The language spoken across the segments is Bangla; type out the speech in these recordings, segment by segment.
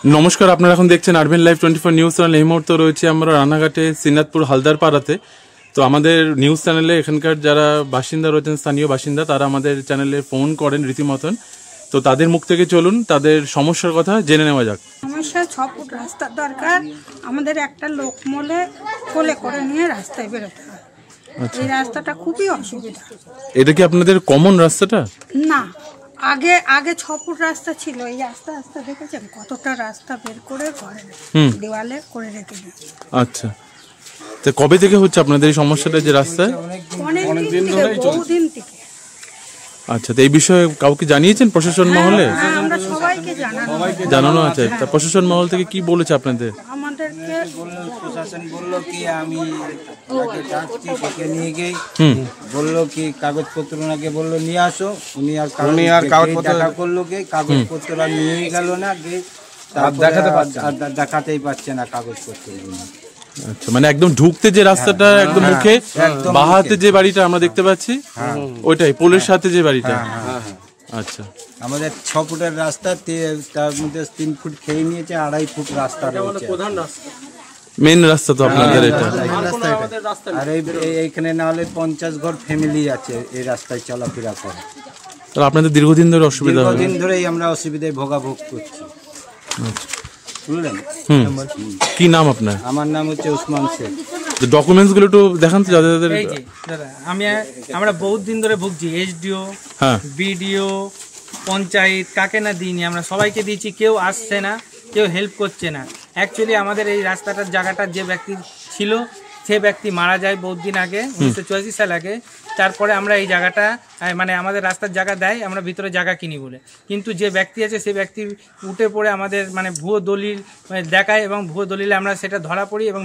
নমস্কার, আপনারা এখন দেখছেন আরবেন লাইভ 24 নিউজ চ্যানেল। এই মুহূর্তে রয়েছে আমরা রানাঘাটে শ্রীনাথপুর হালদারপাড়াতে। তো আমাদের নিউজ চ্যানেলে এখানকার যারা বাসিন্দা রয়েছেন, স্থানীয় বাসিন্দা, তারা আমাদের চ্যানেলে ফোন করেন রীতিমতন। তো তাদের মুখ থেকে চলুন তাদের সমস্যার কথা জেনে নেওয়া যাক। সমস্যা 6 ফুট রাস্তার দরকার আমাদের, একটা লোক কোলে করে নিয়ে রাস্তায় বেরোতে হয়। এই রাস্তাটা খুবই অসুবিধা। এটা কি আপনাদের কমন রাস্তাটা? না, আগে 6 ফুট রাস্তা ছিল। এই আস্তে আস্তে দেখেছেন কতটা রাস্তা বের করে ঘরে দেওয়ালে করে রেখে দিয়েছে। আচ্ছা, তো কবে থেকে হচ্ছে আপনাদের এই সমস্যাটা যে রাস্তায়? অনেক দিন থেকে, বহুদিন থেকে। আচ্ছা, তো এই বিষয়ে কাউকে জানিয়েছেন প্রশাসন মহলে? আমরা সবাইকে জানানো আছে। তা প্রশাসন মহল থেকে কি বলেছে আপনাদের? আমাদেরকে প্রশাসন বললো কি, আমি ডাকছি, ডেকে নিয়ে গিয়ে বললো কি কাগজপত্র ওনাকে বললো নিয়ে আসো। উনি আর কাগজপত্র করলো কি, কাগজপত্র আর নিয়ে গেল না, দেখাতেই পারছে না কাগজপত্র। আচ্ছা, মানে একদম ঢুকতে যে রাস্তাটা একদম মুখে বাহাতে যে বাড়িটা আমরা দেখতে পাচ্ছি, ওইটাই পোলের সাথে যে বাড়িটা। আচ্ছা, আমাদের 6 ফুটের রাস্তা, তার মধ্যে 3 ফুট খেয়ে নিয়েছে, 2.5 ফুট রাস্তা রয়েছে। মেন রাস্তা তো আপনাদের এটা। আর এইখানে না হলে 50 ঘর ফ্যামিলি আছে এই রাস্তায় চলাফেরা করে। তাহলে আপনাদের দীর্ঘদিন ধরে অসুবিধা? দীর্ঘদিন ধরেই আমরা অসুবিধায় ভোগাভোগ করছি। বুঝলেন? কি নাম আপনার? আমার নাম হচ্ছে উসমান শেখ। ডকুমেন্টস গুলো একটু দেখান তো যাদের। এই যে দাদা, আমরা বহুত দিন ধরে ভুগছি। এসডিও, বিডিও, পঞ্চায়েত, কাকে না দিইনি, আমরা সবাইকে দিয়েছি, কেউ আসছে না, কেউ হেল্প করছে না। অ্যাকচুয়ালি আমাদের এই রাস্তাটার জায়গাটা যে ব্যক্তি ছিল, সে ব্যক্তি মারা যায় বহুত দিন আগে, 1984 সাল আগে। তারপরে আমরা এই জায়গাটা, মানে আমাদের রাস্তার জায়গা দেয়, আমরা ভিতরে জায়গা কিনি বলে। কিন্তু যে ব্যক্তি আছে সে ব্যক্তি উঠে পড়ে আমাদের মানে ভুয়ো দলিল দেখায়, এবং ভুয়ো দলিলে আমরা সেটা ধরা পড়ি। এবং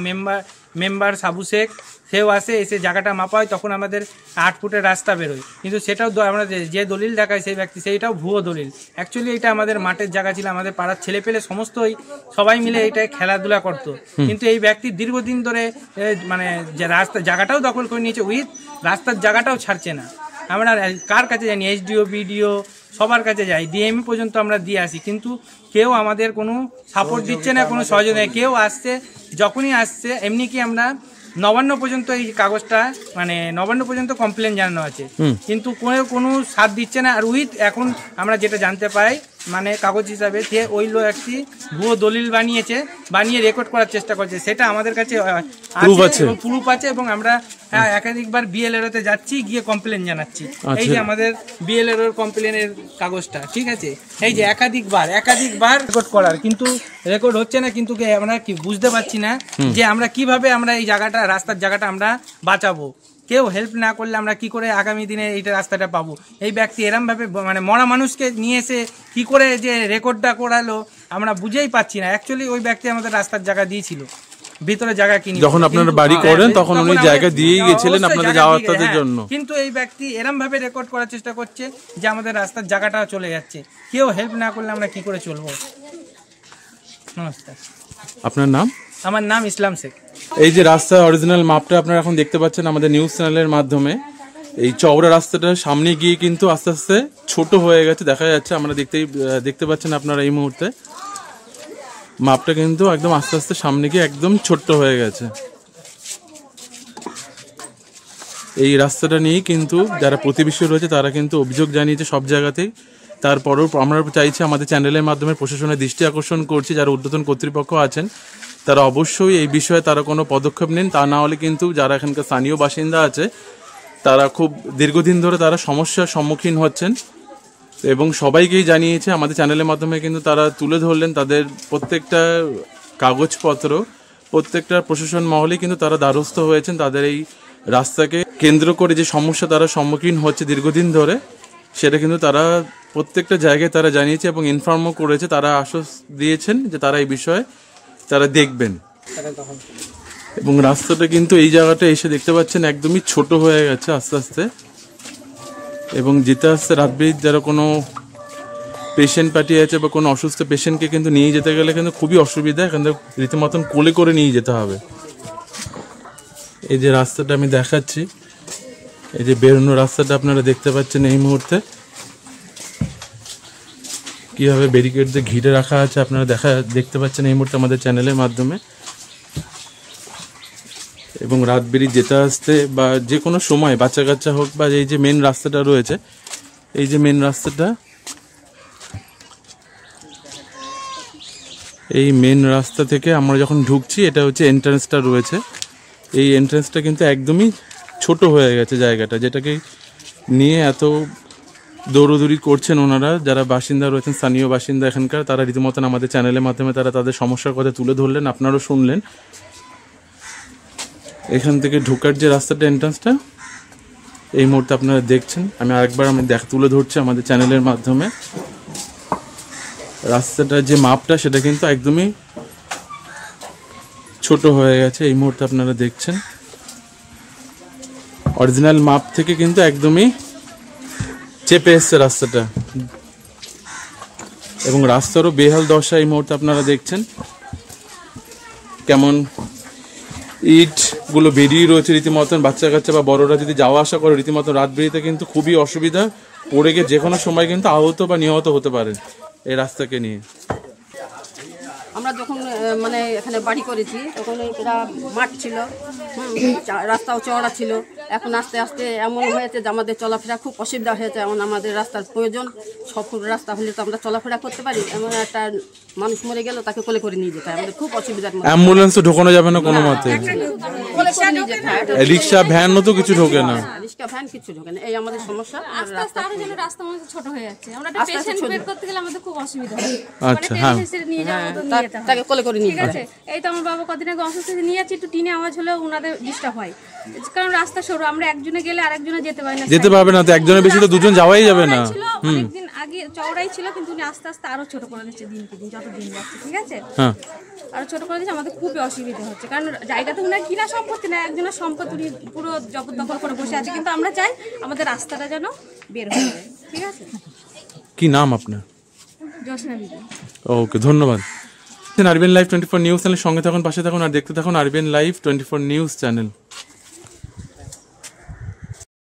মেম্বার সাবু শেখ, সেও আসে, এসে জায়গাটা মাপা হয়, তখন আমাদের 8 ফুটের রাস্তা বেরোয়। কিন্তু সেটাও আমরা যে দলিল দেখায় সেই ব্যক্তি, সেইটাও ভুয়ো দলিল। অ্যাকচুয়ালি এটা আমাদের মাঠের জায়গা ছিল, আমাদের পাড়ার ছেলেপেলে সমস্তই সবাই মিলে এইটাই খেলাধুলা করতো। কিন্তু এই ব্যক্তি দীর্ঘদিন ধরে মানে যে জায়গাটাও দখল করে নিয়েছে, উইথ রাস্তার জায়গাটাও ছাড়ছে না। আমরা কার কাছে জানি, এসডিও, বিডিও, সবার কাছে যাই, ডিএম পর্যন্ত আমরা দিয়ে আসি, কিন্তু কেউ আমাদের কোনো সাপোর্ট দিচ্ছে না, কোনো সহযোগিতা। কেউ আসছে, যখনই আসছে, এমনি কি আমরা নবান্ন পর্যন্ত এই কাগজটা, মানে নবান্ন পর্যন্ত কমপ্লেন জানানো আছে, কিন্তু কোনো সাথ দিচ্ছে না। আর উইথ এখন আমরা যেটা জানতে পাই, মানে কাগজ হিসাবে সে ওই লোক একটি ভুয়ো দলিল বানিয়ে রেকর্ড করার চেষ্টা করছে। সেটা আমাদের কাছে প্রুফ আছে, এবং আমরা একাধিকবার বিএলআরওতে যাচ্ছি, গিয়ে কমপ্লেন জানাচ্ছি। এই যে আমাদের বিএলআরওর কমপ্লেনের কাগজটা, ঠিক আছে, এই যে একাধিকবার রেকর্ড করার, কিন্তু রেকর্ড হচ্ছে না। কিন্তু আমরা কি বুঝতে পারছি না যে আমরা কিভাবে আমরা এই জায়গাটা, রাস্তার জায়গাটা আমরা বাঁচাবো। কেউ হেল্প না করলে আমরা কি করে আগামী দিনে এইটা রাস্তাটা পাবো? এই ব্যক্তি এরমভাবে মানে মরা মানুষকে নিয়ে এসে কি করে যে রেকর্ডটা করালো আমরা বুঝেই পাচ্ছি না। অ্যাকচুয়ালি ওই ব্যক্তি আমাদের রাস্তার জায়গা দিয়েছিল, ভিতরে জায়গা কিনে। যখন আপনারা বাড়ি করেন তখন উনি জায়গা দিয়েই গেছিলেন আপনাদের যাওয়ার জন্য। কিন্তু এই ব্যক্তি এরম ভাবে রেকর্ড করার চেষ্টা করছে যে আমাদের রাস্তার জায়গাটা চলে যাচ্ছে। কেউ হেল্প না করলে আমরা কি করে চলবো? নমস্কার। আপনার নাম? আমার নাম ইসলাম শেখ। এই যে রাস্তার অরিজিনাল মাপটা আপনারা এখন দেখতে পাচ্ছেন আমাদের নিউজ চ্যানেলের মাধ্যমে। এই চওড়া রাস্তাটা সামনে গিয়ে কিন্তু আস্তে আস্তে ছোট হয়ে গেছে, দেখা যাচ্ছে। আমরা দেখতে পাচ্ছেন আপনারা এই মুহূর্তে মাপটা কিন্তু একদম আস্তে আস্তে সামনে গিয়ে একদম ছোট্ট হয়ে গেছে। এই রাস্তাটা নিয়ে কিন্তু যারা প্রতিবেশী রয়েছে তারা কিন্তু অভিযোগ জানিয়েছে সব জায়গাতেই। তারপরেও আমরা চাইছি, আমাদের চ্যানেলের মাধ্যমে প্রশাসনের দৃষ্টি আকর্ষণ করছি, যারা ঊর্ধ্বতন কর্তৃপক্ষ আছেন তারা অবশ্যই এই বিষয়ে তারা কোনো পদক্ষেপ নেন। তা না হলে কিন্তু যারা এখানকার স্থানীয় বাসিন্দা আছে তারা খুব দীর্ঘদিন ধরে তারা সমস্যার সম্মুখীন হচ্ছেন, এবং সবাইকেই জানিয়েছে। আমাদের চ্যানেলের মাধ্যমে কিন্তু তারা তুলে ধরলেন তাদের প্রত্যেকটা কাগজপত্র, প্রত্যেকটা প্রশাসন মহলে কিন্তু তারা দ্বারস্থ হয়েছেন তাদের এই রাস্তাকে কেন্দ্র করে যে সমস্যা তারা সম্মুখীন হচ্ছে দীর্ঘদিন ধরে, সেটা কিন্তু তারা প্রত্যেকটা জায়গায় তারা জানিয়েছে এবং ইনফর্মও করেছে। তারা আশ্বাস দিয়েছেন যে তারা এই বিষয়ে তারা দেখবেন। এবং রাস্তাটা কিন্তু এই জায়গাটা এসে দেখতে পাচ্ছেন একদমই ছোট হয়ে গেছে আস্তে আস্তে, এবং যেতে আসতে রাতবিরাত যারা কোনো পেশেন্ট পার্টি আছে বা কোনো অসুস্থ পেশেন্টকে কিন্তু নিয়ে যেতে গেলে কিন্তু খুবই অসুবিধা। এখান থেকে রীতিমতন কোলে করে নিয়ে যেতে হবে। এই যে রাস্তাটা আমি দেখাচ্ছি, এই যে বেরোনো রাস্তাটা আপনারা দেখতে পাচ্ছেন এই মুহূর্তে। কীভাবে ব্যারিকেড দিয়ে ঘিরে রাখা আছে আপনারা দেখতে পাচ্ছেন এই মুহূর্তে আমাদের চ্যানেলের মাধ্যমে। এবং রাত বেরিয়ে যেতে আসতে বা যে কোনো সময় বাচ্চা কাচ্চা হোক বা এই যে মেন রাস্তাটা রয়েছে, এই যে মেন রাস্তাটা, এই মেন রাস্তা থেকে আমরা যখন ঢুকছি এটা হচ্ছে এন্ট্রান্সটা রয়েছে। এই এন্ট্রান্সটা কিন্তু একদমই ছোট হয়ে গেছে জায়গাটা, যেটাকে নিয়ে এত দৌড়দৌড়ি করছেন ওনারা যারা বাসিন্দা রয়েছেন, স্থানীয় বাসিন্দা এখানকার, তারা রীতিমতন আমাদের চ্যানেলের মাধ্যমে তারা তাদের সমস্যার কথা তুলে ধরলেন, আপনারাও শুনলেন। এখান থেকে ঢোকার যে রাস্তাটা, এন্ট্রান্সটা এই মুহূর্তে আপনারা দেখছেন। আমি আরেকবার তুলে ধরছি আমাদের চ্যানেলের মাধ্যমে। রাস্তাটার যে মাপটা সেটা কিন্তু একদমই ছোট হয়ে গেছে এই মুহূর্তে আপনারা দেখছেন। অরিজিনাল মাপ থেকে কিন্তু একদমই চেপে এসছে রাস্তাটা, এবং রাস্তারও বেহাল দশা এই মুহূর্তে আপনারা দেখছেন। কেমন ইটগুলো বেরিয়ে রয়েছে রীতিমতন, বাচ্চা কাচ্চা বা বড়রা যদি যাওয়া আসা করে রীতিমতন রাত বেরিয়েতে কিন্তু খুবই অসুবিধা, পড়ে গিয়ে যে কোনো সময় কিন্তু আহত বা নিহত হতে পারেন এই রাস্তাকে নিয়ে। আমরা যখন মানে এখানে বাড়ি করেছি তখন এটা মাঠ ছিল, রাস্তাও চওড়া ছিল। এখন আস্তে আস্তে এমন হয়েছে যে আমাদের চলাফেরা খুব অসুবিধা হয়েছে। এমন আমাদের রাস্তার প্রয়োজন, সফল রাস্তা হলে তো আমরা চলাফেরা করতে পারি। এমন একটা মানুষ মরে গেল, তাকে কোলে করে নিয়ে যেতে হয়, আমাদের খুব অসুবিধার মধ্যে। অ্যাম্বুলেন্স তো ঢোকানো যাবে না কোনো মতে, কোলে করে নিয়ে যেতে হয়। রিক্সা ভ্যানও তো কিছু ঢোকে না, রিক্সা ভ্যান কিছু ঢোকে না, এই আমাদের সমস্যা। রাস্তা আরো যেন রাস্তা আমাদের ছোট হয়ে যাচ্ছে, আমরা একটা পেশেন্ট বের করতে গেলে আমাদের খুব অসুবিধা হয়। আচ্ছা, হ্যাঁ, নিয়ে যাওয়ার মতো নিয়ে যেতে হয়, তাকে কোলে করে নিয়ে ঠিক আছে। এই তো আমার বাবা কদিন আগে অসুস্থ নিয়ে যাচ্ছি, একটু টিনে আওয়াজ হলেও ওনাদের ডিস্টার্ব হয়, কারণ রাস্তা সরু, আমরা একজনে গেলে আরেকজনে যেতে পারি না, যেতে পারবে না তো, একজনের বেশি তো দুজন যাওয়াই যাবে না। অনেকদিন আগে চওড়াই ছিল, কিন্তু উনি আস্তে আস্তে আরো ছোট করে দিচ্ছে দিনকে দিন, যত দিন যাচ্ছে, ঠিক আছে, হ্যাঁ, আরো ছোট করে দিচ্ছে। আমাদের খুবই অসুবিধা হচ্ছে, কারণ জায়গাতে উনার কিনা সম্পত্তি না, একজনের সম্পত্তি উনি পুরো জবরদখল করে বসে আছে। কিন্তু আমরা চাই আমাদের রাস্তাটা যেন বের হয়ে যায়, ঠিক আছে। কি নাম আপনার? জোসনা বিবি। ওকে, ধন্যবাদ। আরবিএন লাইভ 24 নিউজ চ্যানেলের সঙ্গে থাকুন, পাশে থাকুন আর দেখতে থাকুন আরবিএন লাইভ 24 নিউজ চ্যানেল।